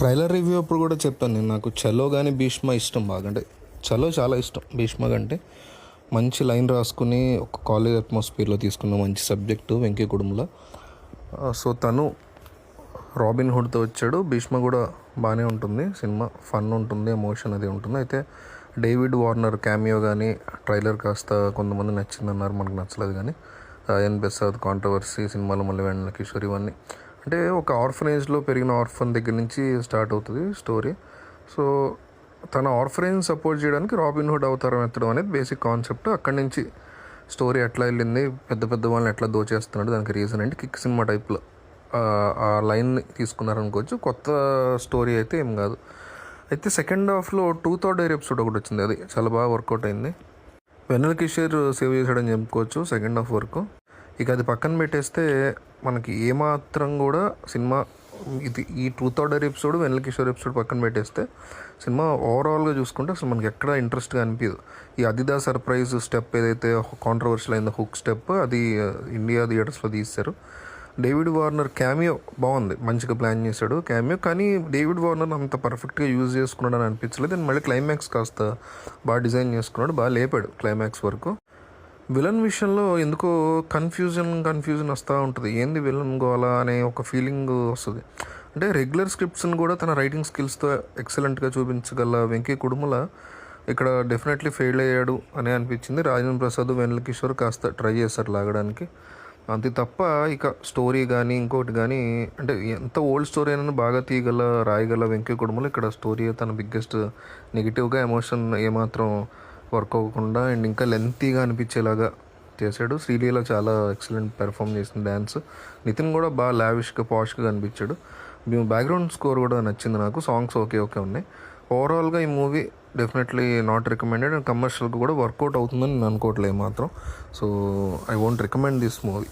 Trailer review అప్పుడు కూడా చెప్పాను నేను, నాకు చలో కానీ భీష్మ ఇష్టం బాగా. అంటే చలో చాలా ఇష్టం భీష్మ కంటే. మంచి లైన్ రాసుకుని ఒక కాలేజ్ అట్మాస్ఫియర్లో తీసుకున్న మంచి సబ్జెక్టు వెంకీ కుటుంబంలో. సో తను రాబిన్ హుడ్తో వచ్చాడు. భీష్మ కూడా బాగానే ఉంటుంది సినిమా, ఫన్ ఉంటుంది, ఎమోషన్ అది ఉంటుంది. అయితే డేవిడ్ వార్నర్ క్యామియో కానీ ట్రైలర్ కాస్త కొంతమంది నచ్చిందన్నారు, మనకు నచ్చలేదు. కానీ అయన్ బెసాద్ కాంట్రవర్సీ సినిమాలో మళ్ళీ వెంకట కిషోర్ ఇవన్నీ అంటే ఒక ఆర్ఫనేజ్లో పెరిగిన ఆర్ఫన్ దగ్గర నుంచి స్టార్ట్ అవుతుంది స్టోరీ. సో తన ఆర్ఫనేజ్ సపోర్ట్ చేయడానికి రాబిన్ హుడ్ అవతారం ఎత్తడం అనేది బేసిక్ కాన్సెప్ట్. అక్కడి నుంచి స్టోరీ ఎట్లా వెళ్ళింది, పెద్ద పెద్ద వాళ్ళని ఎట్లా దోచేస్తున్నాడు, దానికి రీజన్ అంటే కిక్ సినిమా టైప్లో ఆ లైన్ని తీసుకున్నారనుకోవచ్చు. కొత్త స్టోరీ అయితే ఏం కాదు. అయితే సెకండ్ హాఫ్లో 2/3 ఎపిసోడ్ ఒకటి వచ్చింది, అది చాలా బాగా వర్కౌట్ అయింది. వెన్నెల కిషోర్ సేవ్ చేశాడని చెప్పుకోవచ్చు సెకండ్ హాఫ్ వరకు. ఇక అది పక్కన పెట్టేస్తే మనకి ఏమాత్రం కూడా సినిమా ఇది ఈ 2/3 ఎపిసోడ్ వెన్నెల కిషోర్ ఎపిసోడ్ పక్కన పెట్టేస్తే సినిమా ఓవరాల్గా చూసుకుంటే అసలు మనకి ఎక్కడ ఇంట్రెస్ట్గా అనిపించదు. ఈ అదిదా సర్ప్రైజ్ స్టెప్ ఏదైతే కాంట్రవర్షియల్ అయిందో హుక్ స్టెప్, అది ఇండియా థియేటర్స్లో తీస్తారు. డేవిడ్ వార్నర్ క్యామియో బాగుంది, మంచిగా ప్లాన్ చేశాడు క్యామియో. కానీ డేవిడ్ వార్నర్ అంత పర్ఫెక్ట్గా యూజ్ చేసుకున్నాడు అని అనిపించలేదు. అండ్ మళ్ళీ క్లైమాక్స్ కాస్త బాగా డిజైన్ చేసుకున్నాడు, బాగా లేపాడు క్లైమాక్స్ వరకు. విలన్ విషయంలో ఎందుకో కన్ఫ్యూజన్ వస్తూ ఉంటుంది. ఏంది విలన్ గోలా అనే ఒక ఫీలింగ్ వస్తుంది. అంటే రెగ్యులర్ స్క్రిప్ట్స్ని కూడా తన రైటింగ్ స్కిల్స్తో ఎక్సలెంట్గా చూపించగల వెంకీ కుడుముల ఇక్కడ డెఫినెట్లీ ఫెయిల్ అయ్యాడు అని అనిపించింది. రాజేంద్ర ప్రసాద్, వెన్నెల కిషోర్ కాస్త ట్రై చేస్తారు లాగడానికి, అంతే తప్ప ఇక స్టోరీ కానీ ఇంకోటి కానీ అంటే ఎంత ఓల్డ్ స్టోరీ అయినా బాగా రాయగల వెంకీ కుడుములు ఇక్కడ స్టోరీ తన బిగ్గెస్ట్ నెగిటివ్గా ఎమోషన్ ఏమాత్రం వర్క్ అవ్వకుండా అండ్ ఇంకా లెంతీగా అనిపించేలాగా చేశాడు. శ్రీలీల చాలా ఎక్సలెంట్ పెర్ఫామ్ చేసిన డ్యాన్స్. నితిన్ కూడా బాగా లావిష్గా పాష్గా కనిపించాడు. బ్యాక్గ్రౌండ్ స్కోర్ కూడా నచ్చింది నాకు. సాంగ్స్ ఓకే ఉన్నాయి. ఓవరాల్గా ఈ movie definitely not recommended and కమర్షియల్గా కూడా వర్కౌట్ అవుతుందని నేను అనుకోవట్లేదు మాత్రం. So I won't recommend this movie.